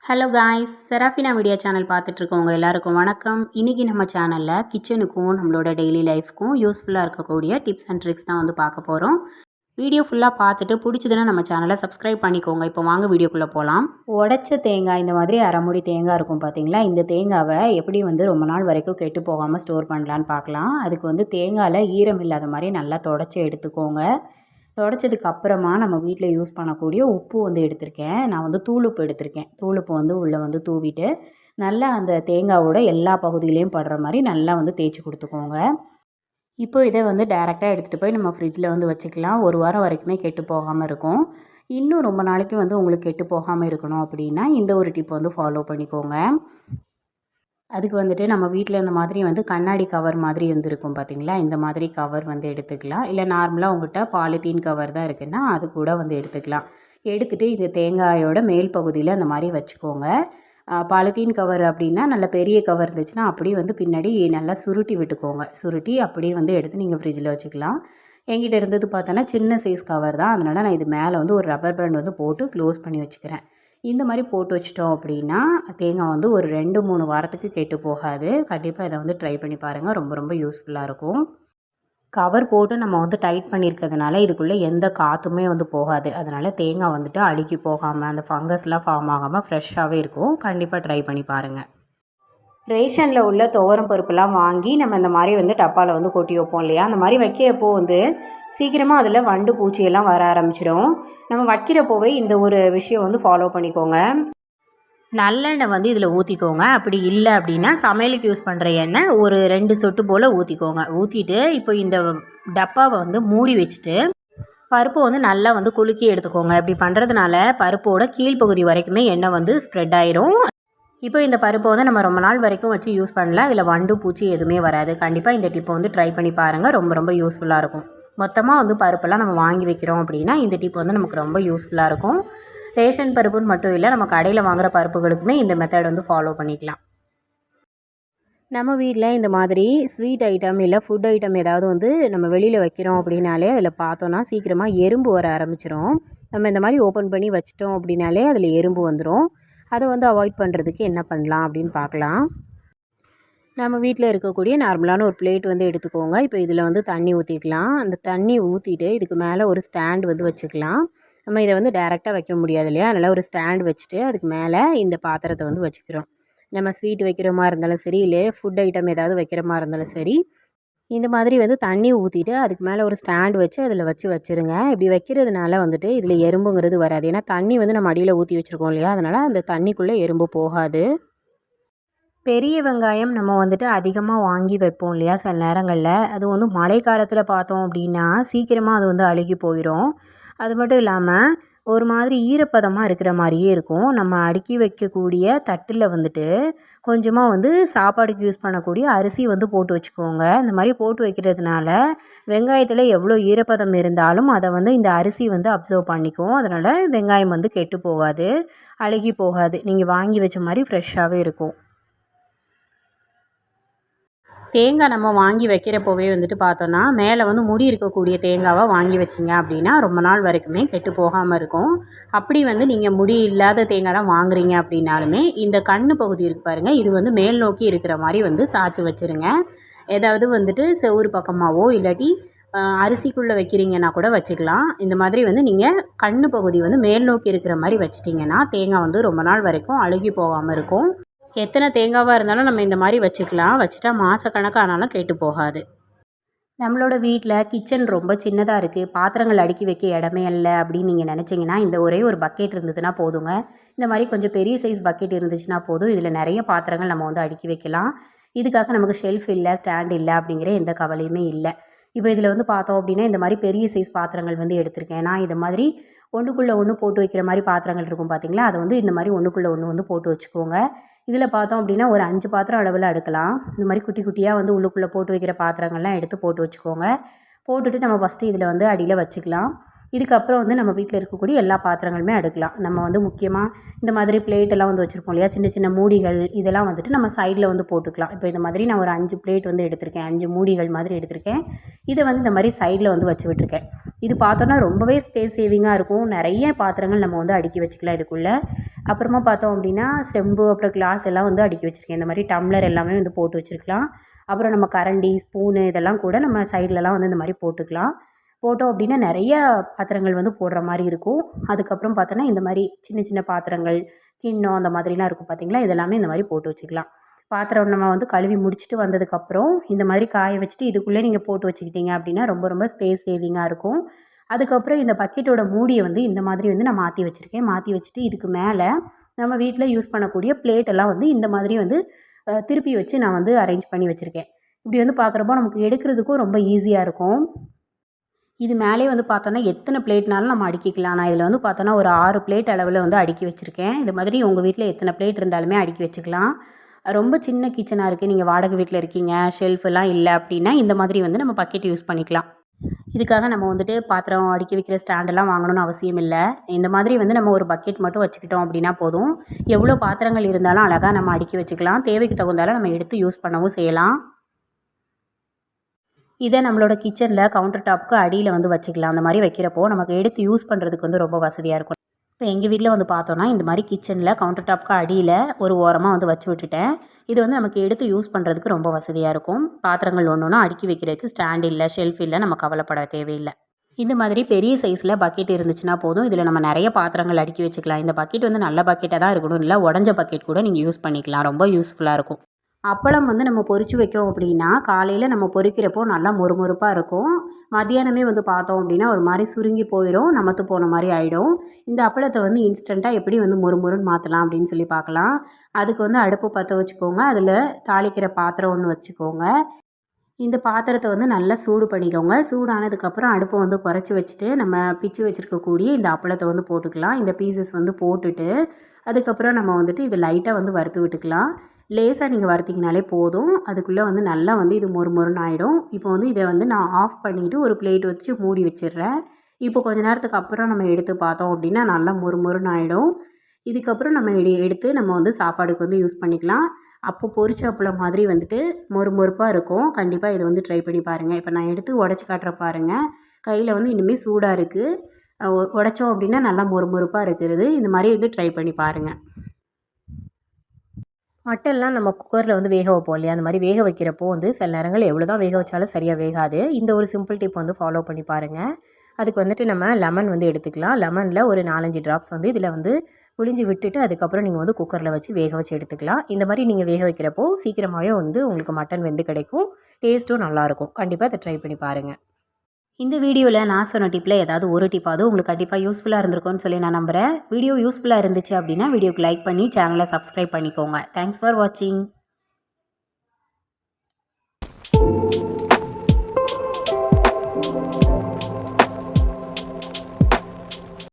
Hello guys, Seraphina media channel பார்த்துட்ருக்கவங்க எல்லாருக்கும் வணக்கம். இன்றைக்கி நம்ம சேனலில் கிச்சனுக்கும் நம்மளோட டெய்லி லைஃப்க்கும் யூஸ்ஃபுல்லாக இருக்கக்கூடிய டிப்ஸ் அண்ட் ட்ரிக்ஸ் தான் வந்து பார்க்க போகிறோம். வீடியோ ஃபுல்லாக பார்த்துட்டு பிடிச்சதுன்னா நம்ம சேனலை சப்ஸ்கிரைப் பண்ணிக்கோங்க. இப்போ வாங்க வீடியோக்குள்ளே போகலாம். உடைச்ச தேங்காய், இந்த மாதிரி அரை மூடி தேங்காய் இருக்கும் பார்த்தீங்களா, இந்த தேங்காவை எப்படி வந்து ரொம்ப நாள் வரைக்கும் கெட்டு போகாமல் ஸ்டோர் பண்ணலான்னு பார்க்கலாம். அதுக்கு வந்து தேங்காயில் ஈரம் இல்லாத மாதிரி நல்லா தொடச்சி எடுத்துக்கோங்க. தொடச்சதுக்கு அப்புறமா நம்ம வீட்டில் யூஸ் பண்ணக்கூடிய உப்பு வந்து எடுத்திருக்கேன். நான் வந்து தூளுப்பு எடுத்திருக்கேன். தூளுப்பு வந்து உள்ளே வந்து தூவிட்டு நல்லா அந்த தேங்காவோட எல்லா பகுதியிலையும் படுற மாதிரி நல்லா வந்து தேய்ச்சி கொடுத்துக்கோங்க. இப்போ இதை வந்து டைரெக்டாக எடுத்துகிட்டு போய் நம்ம ஃப்ரிட்ஜில் வந்து வச்சுக்கலாம். ஒரு வாரம் வரைக்குமே கெட்டு போகாமல் இருக்கும். இன்னும் ரொம்ப நாளைக்கு வந்து உங்களுக்கு கெட்டு போகாமல் இருக்கணும் அப்படின்னா இந்த ஒரு டிப் வந்து ஃபாலோ பண்ணிக்கோங்க. அதுக்கு வந்துட்டு நம்ம வீட்டில் இந்த மாதிரி வந்து கண்ணாடி கவர் மாதிரி இருக்கும் பார்த்தீங்களா, இந்த மாதிரி கவர் வந்து எடுத்துக்கலாம். இல்லை நார்மலாக உங்கள்கிட்ட பாலித்தீன் கவர் தான் இருக்குன்னா அது கூட வந்து எடுத்துக்கலாம். எடுத்துகிட்டு இந்த தேங்காயோட மேல் பகுதியில் அந்த மாதிரி வச்சுக்கோங்க. பாலித்தீன் கவர் அப்படின்னா நல்ல பெரிய கவர் இருந்துச்சுன்னா அப்படியே வந்து பின்னாடி நல்லா சுருட்டி விட்டுக்கோங்க. சுருட்டி அப்படியே வந்து எடுத்து நீங்கள் ஃப்ரிட்ஜில் வச்சுக்கலாம். என்கிட்ட இருந்தது பார்த்தோன்னா சின்ன சைஸ் கவர் தான், அதனால் நான் இது மேலே வந்து ஒரு ரப்பர் பேண்ட் வந்து போட்டு க்ளோஸ் பண்ணி வச்சுக்கிறேன். இந்த மாதிரி போட்டு வச்சிட்டோம் அப்படின்னா தேங்காய் வந்து ஒரு 2-3 வாரத்துக்கு கெட்டு போகாது. கண்டிப்பாக இதை வந்து ட்ரை பண்ணி பாருங்கள். ரொம்ப ரொம்ப யூஸ்ஃபுல்லாக இருக்கும். கவர் போட்டு நம்ம வந்து டைட் பண்ணியிருக்கிறதுனால இதுக்குள்ளே எந்த காற்றுமே வந்து போகாது. அதனால் தேங்காய் வந்துட்டு அழுகி போகாமல் அந்த ஃபங்கஸ்லாம் ஃபார்ம் ஆகாமல் ஃப்ரெஷ்ஷாகவே இருக்கும். கண்டிப்பாக ட்ரை பண்ணி பாருங்கள். ரேஷனில் உள்ள துவரம் பருப்புலாம் வாங்கி நம்ம இந்த மாதிரி வந்து டப்பாவில் வந்து கொட்டி வைப்போம் இல்லையா, அந்த மாதிரி வைக்கிறப்போ வந்து சீக்கிரமாக அதில் வண்டு பூச்சியெல்லாம் வர ஆரம்பிச்சிடும். நம்ம வைக்கிறப்போவே இந்த ஒரு விஷயம் வந்து ஃபாலோ பண்ணிக்கோங்க. நல்லெண்ணெய் வந்து இதில் ஊற்றிக்கோங்க. அப்படி இல்லை அப்படின்னா சமையலுக்கு யூஸ் பண்ணுற எண்ணெய் ஒரு 2 சொட்டு போல் ஊற்றிக்கோங்க. ஊற்றிட்டு இப்போ இந்த டப்பாவை வந்து மூடி வச்சுட்டு பருப்பு வந்து நல்லா வந்து குலுக்கி எடுத்துக்கோங்க. இப்படி பண்ணுறதுனால பருப்போட கீழ்ப்பகுதி வரைக்குமே எண்ணெய் வந்து ஸ்ப்ரெட் ஆயிரும். இப்போ இந்த பருப்பை வந்து நம்ம ரொம்ப நாள் வரைக்கும் வச்சு யூஸ் பண்ணலாம். இதில் வண்டு பூச்சி எதுவுமே வராது. கண்டிப்பாக இந்த டிப்பை வந்து ட்ரை பண்ணி பாருங்கள். ரொம்ப ரொம்ப யூஸ்ஃபுல்லாக இருக்கும். மொத்தமாக வந்து பருப்பெல்லாம் நம்ம வாங்கி வைக்கிறோம் அப்படின்னா இந்த டிப் வந்து நமக்கு ரொம்ப யூஸ்ஃபுல்லாக இருக்கும். ரேஷன் பருப்புன்னு மட்டும் இல்லை, நம்ம கடையில் வாங்குகிற பருப்புகளுக்குமே இந்த மெத்தட் வந்து ஃபாலோ பண்ணிக்கலாம். நம்ம வீட்டில் இந்த மாதிரி ஸ்வீட் ஐட்டம் இல்லை ஃபுட் ஐட்டம் ஏதாவது வந்து நம்ம வெளியில் வைக்கிறோம் அப்படின்னாலே அதில் பார்த்தோன்னா சீக்கிரமாக எறும்பு வர ஆரம்பிச்சிடும். நம்ம இந்த மாதிரி ஓப்பன் பண்ணி வச்சிட்டோம் அப்படின்னாலே அதில் எறும்பு வந்துடும். அதை வந்து அவாய்ட் பண்ணுறதுக்கு என்ன பண்ணலாம் அப்படின்னு பார்க்கலாம். நம்ம வீட்டில் இருக்கக்கூடிய நார்மலான ஒரு பிளேட் வந்து எடுத்துக்கோங்க. இப்போ இதில் வந்து தண்ணி ஊற்றிக்கலாம். அந்த தண்ணி ஊற்றிட்டு இதுக்கு மேலே ஒரு ஸ்டாண்ட் வந்து வச்சுக்கலாம். நம்ம இதை வந்து டைரெக்டாக வைக்க முடியாது இல்லையா, அதனால் ஒரு ஸ்டாண்ட் வச்சுட்டு அதுக்கு மேலே இந்த பாத்திரத்தை வந்து வச்சுக்கிறோம். நம்ம ஸ்வீட் வைக்கிற மாதிரி இருந்தாலும் சரி, இல்லை ஃபுட் ஐட்டம் ஏதாவது வைக்கிற மாதிரி இருந்தாலும் சரி, இந்த மாதிரி வந்து தண்ணி ஊற்றிட்டு அதுக்கு மேலே ஒரு ஸ்டாண்ட் வச்சு அதில் வச்சுருங்க. இப்படி வைக்கிறதுனால வந்துட்டு இதில் எறும்புங்கிறது வராது. ஏன்னா தண்ணி வந்து நம்ம அடியில் ஊற்றி வச்சுருக்கோம் இல்லையா, அதனால் அந்த தண்ணிக்குள்ளே எறும்பு போகாது. பெரிய வெங்காயம் நம்ம வந்துட்டு அதிகமாக வாங்கி வைப்போம் இல்லையா சில நேரங்களில், அது வந்து மழை காலத்தில் பார்த்தோம் அப்படின்னா சீக்கிரமாக அது வந்து அழுகி போயிடும். அது மட்டும் இல்லாமல் ஒரு மாதிரி ஈரப்பதமாக இருக்கிற மாதிரியே இருக்கும். நம்ம அடுக்கி வைக்கக்கூடிய தட்டில் வந்துட்டு கொஞ்சமாக வந்து சாப்பாடுக்கு யூஸ் பண்ணக்கூடிய அரிசி வந்து போட்டு வச்சுக்கோங்க. இந்த மாதிரி போட்டு வைக்கிறதுனால வெங்காயத்தில் எவ்வளோ ஈரப்பதம் இருந்தாலும் அதை வந்து இந்த அரிசி வந்து அப்சர்வ் பண்ணிக்கும். அதனால் வெங்காயம் வந்து கெட்டு போகாது, அழுகி போகாது. நீங்கள் வாங்கி வச்ச மாதிரி ஃப்ரெஷ்ஷாகவே இருக்கும். தேங்காய் நம்ம வாங்கி வைக்கிறப்போவே வந்துட்டு பார்த்தோன்னா மேலே வந்து முடி இருக்கக்கூடிய தேங்காவை வாங்கி வச்சிங்க அப்படின்னா ரொம்ப நாள் வரைக்குமே கெட்டு போகாமல் இருக்கும். அப்படி வந்து நீங்கள் முடி இல்லாத தேங்காய் தான் வாங்குறீங்க அப்படின்னாலுமே இந்த கண்ணு பகுதி இருக்குது பாருங்கள், இது வந்து மேல் நோக்கி இருக்கிற மாதிரி வந்து சாய்ச்சி வச்சுருங்க. ஏதாவது வந்துட்டு செவுறு பக்கமாகவோ இல்லாட்டி அரிசிக்குள்ளே வைக்கிறீங்கன்னா கூட வச்சுக்கலாம். இந்த மாதிரி வந்து நீங்கள் கண்ணு பகுதி வந்து மேல் நோக்கி இருக்கிற மாதிரி வச்சிட்டிங்கன்னா தேங்காய் வந்து ரொம்ப நாள் வரைக்கும் அழுகி போகாமல் இருக்கும். எத்தனை தேங்காவாக இருந்தாலும் நம்ம இந்த மாதிரி வச்சுக்கலாம். வச்சுட்டா மாதக்கணக்கானாலும் கெட்டு போகாது. நம்மளோட வீட்டில் கிச்சன் ரொம்ப சின்னதாக இருக்குது, பாத்திரங்கள் அடுக்கி வைக்க இடமே இல்லை அப்படின்னு நீங்கள் நினச்சிங்கன்னா இந்த ஒரே ஒரு பக்கெட் இருந்ததுன்னா போதுங்க. இந்த மாதிரி கொஞ்சம் பெரிய சைஸ் பக்கெட் இருந்துச்சுன்னா போதும். இதில் நிறைய பாத்திரங்கள் நம்ம வந்து அடுக்கி வைக்கலாம். இதுக்காக நமக்கு ஷெல்ஃப் இல்லை, ஸ்டாண்ட் இல்லை அப்படிங்கிற எந்த கவலையுமே இல்லை. இப்போ இதில் வந்து பார்த்தோம் அப்படின்னா இந்த மாதிரி பெரிய சைஸ் பாத்திரங்கள் வந்து எடுத்திருக்கேன். நான் இந்த மாதிரி ஒன்றுக்குள்ளே ஒன்று போட்டு வைக்கிற மாதிரி பாத்திரங்கள் இருக்கும் பார்த்தீங்களா, அதை வந்து இந்த மாதிரி ஒன்றுக்குள்ளே ஒன்று வந்து போட்டு வச்சுக்கோங்க. இதில் பார்த்தோம் அப்படின்னா ஒரு 5 பாத்திரம் அளவில் எடுக்கலாம். இந்த மாதிரி குட்டி குட்டியாக வந்து உள்ளுக்குள்ளே போட்டு வைக்கிற பாத்திரங்கள்லாம் எடுத்து போட்டு வச்சுக்கோங்க. போட்டுட்டு நம்ம ஃபஸ்ட்டு இதில் வந்து அடியில் வச்சுக்கலாம். இதுக்கப்புறம் வந்து நம்ம வீட்டில் இருக்கக்கூடிய எல்லா பாத்திரங்களுமே அடுக்கலாம். நம்ம வந்து முக்கியமாக இந்த மாதிரி பிளேட்டெல்லாம் வந்து வச்சுருப்போம் இல்லையா, சின்ன சின்ன மூடிகள் இதெல்லாம் வந்துட்டு நம்ம சைடில் வந்து போட்டுக்கலாம். இப்போ இந்த மாதிரி நான் ஒரு 5 பிளேட் வந்து எடுத்திருக்கேன், 5 மூடிகள் மாதிரி எடுத்திருக்கேன். இதை வந்து இந்த மாதிரி சைடில் வந்து வச்சு விட்டுருக்கேன். இது பார்த்தோன்னா ரொம்பவே ஸ்பேஸ் சேவிங்காக இருக்கும். நிறைய பாத்திரங்கள் நம்ம வந்து அடுக்கி வச்சுக்கலாம் இதுக்குள்ளே. அப்புறமா பார்த்தோம் அப்படின்னா செம்பு அப்புறம் கிளாஸ் எல்லாம் வந்து அடுக்கி வச்சுருக்கேன். இந்த மாதிரி டம்ளர் எல்லாமே வந்து போட்டு வச்சுருக்கலாம். அப்புறம் நம்ம கரண்டி, ஸ்பூனு இதெல்லாம் கூட நம்ம சைட்லலாம் வந்து இந்த மாதிரி போட்டுக்கலாம். போட்டோம் அப்படின்னா நிறைய பாத்திரங்கள் வந்து போடுற மாதிரி இருக்கும். அதுக்கப்புறம் பார்த்தோன்னா இந்த மாதிரி சின்ன சின்ன பாத்திரங்கள், கிண்ணம் அந்த மாதிரிலாம் இருக்கும் பார்த்தீங்களா, இதெல்லாமே இந்த மாதிரி போட்டு வச்சுக்கலாம். பாத்திரம் நம்ம வந்து கழுவி முடிச்சுட்டு வந்ததுக்கப்புறம் இந்த மாதிரி காய வச்சுட்டு இதுக்குள்ளே நீங்கள் போட்டு வச்சுக்கிட்டீங்க அப்படின்னா ரொம்ப ரொம்ப ஸ்பேஸ் சேவிங்காக இருக்கும். அதுக்கப்புறம் இந்த பக்கெட்டோட மூடியை வந்து இந்த மாதிரி வந்து நான் மாற்றி வச்சுருக்கேன். மாற்றி வச்சுட்டு இதுக்கு மேலே நம்ம வீட்டில் யூஸ் பண்ணக்கூடிய பிளேட்டெல்லாம் வந்து இந்த மாதிரி வந்து திருப்பி வச்சு நான் வந்து அரேஞ்ச் பண்ணி வச்சுருக்கேன். இப்படி வந்து பார்க்குறப்போ நமக்கு எடுக்கிறதுக்கும் ரொம்ப ஈஸியாக இருக்கும். இது மேலே வந்து பார்த்தோன்னா எத்தனை பிளேட்னாலும் நம்ம அடுக்கிக்கலாம். நான் இதில் வந்து பார்த்தோன்னா ஒரு 6 பிளேட் அளவில் வந்து அடுக்கி வச்சுருக்கேன். இது மாதிரி உங்கள் வீட்டில் எத்தனை பிளேட் இருந்தாலுமே அடுக்கி வச்சுக்கலாம். ரொம்ப சின்ன கிச்சனாக இருக்குது, நீங்கள் வாடகை வீட்டில் இருக்கீங்க, ஷெல்ஃபெல்லாம் இல்லை அப்படின்னா இந்த மாதிரி வந்து நம்ம பக்கெட் யூஸ் பண்ணிக்கலாம். இதுக்காக நம்ம வந்துட்டு பாத்திரம் அடுக்கி வைக்கிற ஸ்டாண்டெல்லாம் வாங்கணும்னு அவசியம் இல்லை. இந்த மாதிரி வந்து நம்ம ஒரு பக்கெட் மட்டும் வச்சுக்கிட்டோம் அப்படின்னா போதும். எவ்வளோ பாத்திரங்கள் இருந்தாலும் அழகாக நம்ம அடுக்கி வச்சுக்கலாம். தேவைக்கு தகுந்தாலும் நம்ம எடுத்து யூஸ் பண்ணவும் செய்யலாம். இதை நம்மளோட கிச்சனில் கவுண்டர் டாப்புக்கு அடியில் வந்து வச்சுக்கலாம். அந்த மாதிரி வைக்கிறப்போ நமக்கு எடுத்து யூஸ் பண்ணுறதுக்கு வந்து ரொம்ப வசதியாக இருக்கும். இப்போ எங்கள் வீட்டில் வந்து பார்த்தோன்னா இந்த மாதிரி கிச்சனில் கவுண்டர் டாப்புக்கு அடியில் ஒரு ஓரமாக வந்து வச்சு விட்டுட்டேன். இது வந்து நமக்கு எடுத்து யூஸ் பண்ணுறதுக்கு ரொம்ப வசதியாக இருக்கும். பாத்திரங்கள் ஒன்று அடுக்கி வைக்கிறதுக்கு ஸ்டாண்ட் இல்லை, ஷெல்ஃப் இல்லை, நம்ம கவலைப்பட தேவையில்லை. இந்த மாதிரி பெரிய சைஸில் பக்கெட் இருந்துச்சுன்னா போதும். இதில் நம்ம நிறைய பாத்திரங்கள் அடுக்கி வச்சுக்கலாம். இந்த பக்கெட் வந்து நல்ல பக்கெட்டாக தான் இருக்கணும், இல்லை உடஞ்ச பக்கெட் கூட நீங்கள் யூஸ் பண்ணிக்கலாம். ரொம்ப யூஸ்ஃபுல்லாக இருக்கும். அப்பளம் வந்து நம்ம பொரிச்சு வைக்கிறோம் அப்படின்னா காலையில் நம்ம பொரிக்கிறப்போ நல்லா மொறுமொறுப்பாக இருக்கும். மத்தியானமே வந்து பார்த்தோம் அப்படின்னா ஒரு மாதிரி சுருங்கி போயிடும், நமத்து போன மாதிரி ஆகிடும். இந்த அப்பளத்தை வந்து இன்ஸ்டண்ட்டாக எப்படி வந்து மொறுமொறுன்னு மாற்றலாம் அப்படின்னு சொல்லி பார்க்கலாம். அதுக்கு வந்து அடுப்பு பற்ற வச்சுக்கோங்க. அதில் தாளிக்கிற பாத்திரம் ஒன்று வச்சுக்கோங்க. இந்த பாத்திரத்தை வந்து நல்லா சூடு பண்ணிக்கோங்க. சூடானதுக்கப்புறம் அடுப்பை வந்து குறைச்சி வச்சுட்டு நம்ம பிச்சு வச்சுருக்கக்கூடிய இந்த அப்பளத்தை வந்து போட்டுக்கலாம். இந்த பீசஸ் வந்து போட்டுட்டு அதுக்கப்புறம் நம்ம வந்துட்டு இது லைட்டாக வந்து வறுத்து விட்டுக்கலாம். லேசாக நீங்கள் வறுத்திங்கனாலே போதும். அதுக்குள்ளே வந்து நல்லா வந்து இது மொறுமொறுன்னு ஆகிடும். இப்போ வந்து இதை வந்து நான் ஆஃப் பண்ணிவிட்டு ஒரு பிளேட் வச்சு மூடி வச்சிடுறேன். இப்போ கொஞ்ச நேரத்துக்கு அப்புறம் நம்ம எடுத்து பார்த்தோம் அப்படின்னா நல்லா மொறுமொறுன்னு ஆகிடும். இதுக்கப்புறம் நம்ம எடுத்து நம்ம வந்து சாப்பாடுக்கு வந்து யூஸ் பண்ணிக்கலாம். அப்போ பொரிச்ச அப்பளம் மாதிரி வந்துட்டு மொறுமொறுப்பாக இருக்கும். கண்டிப்பாக இதை வந்து ட்ரை பண்ணி பாருங்கள். இப்போ நான் எடுத்து உடச்சி காட்டுறேன் பாருங்கள். கையில் வந்து இனிமேல் சூடாக இருக்குது. உடைச்சோம் அப்படின்னா நல்லா மொறுமொறுப்பாக இருக்கிறது. இந்த மாதிரி வந்து ட்ரை பண்ணி பாருங்கள். மட்டன்லாம் நம்ம குக்கரில் வந்து வேக வைப்போம் இல்லையா, அந்த மாதிரி வேக வைக்கிறப்போ வந்து சில நேரங்கள் எவ்வளோ தான் வேக வச்சாலும் சரியாக வேகாது. இந்த ஒரு சிம்பிள் டிப் வந்து ஃபாலோ பண்ணி பாருங்கள். அதுக்கு வந்துட்டு நம்ம லெமன் வந்து எடுத்துக்கலாம். லெமனில் ஒரு 4-5 ட்ராப்ஸ் வந்து இதில் வந்து புழிஞ்சு விட்டுட்டு அதுக்கப்புறம் நீங்கள் வந்து குக்கரில் வச்சு வேக வச்சு எடுத்துக்கலாம். இந்த மாதிரி நீங்கள் வேக வைக்கிறப்போ சீக்கிரமாகவே வந்து உங்களுக்கு மட்டன் வெந்து கிடைக்கும். டேஸ்ட்டும் நல்லாயிருக்கும். கண்டிப்பாக இதை ட்ரை பண்ணி பாருங்கள். இந்த வீடியோவில் நான் சொன்ன டிப்பில் ஏதாவது ஒரு டிப்பாவது உங்களுக்கு கண்டிப்பாக யூஸ்ஃபுல்லாக இருந்திருக்கும்னு சொல்லி நான் நம்புகிறேன். வீடியோ யூஸ்ஃபுல்லாக இருந்துச்சு அப்படின்னா வீடியோக்கு லைக் பண்ணி சேனலை சப்ஸ்கிரைப் பண்ணிக்கோங்க. தேங்க்ஸ் ஃபார் வாட்சிங்.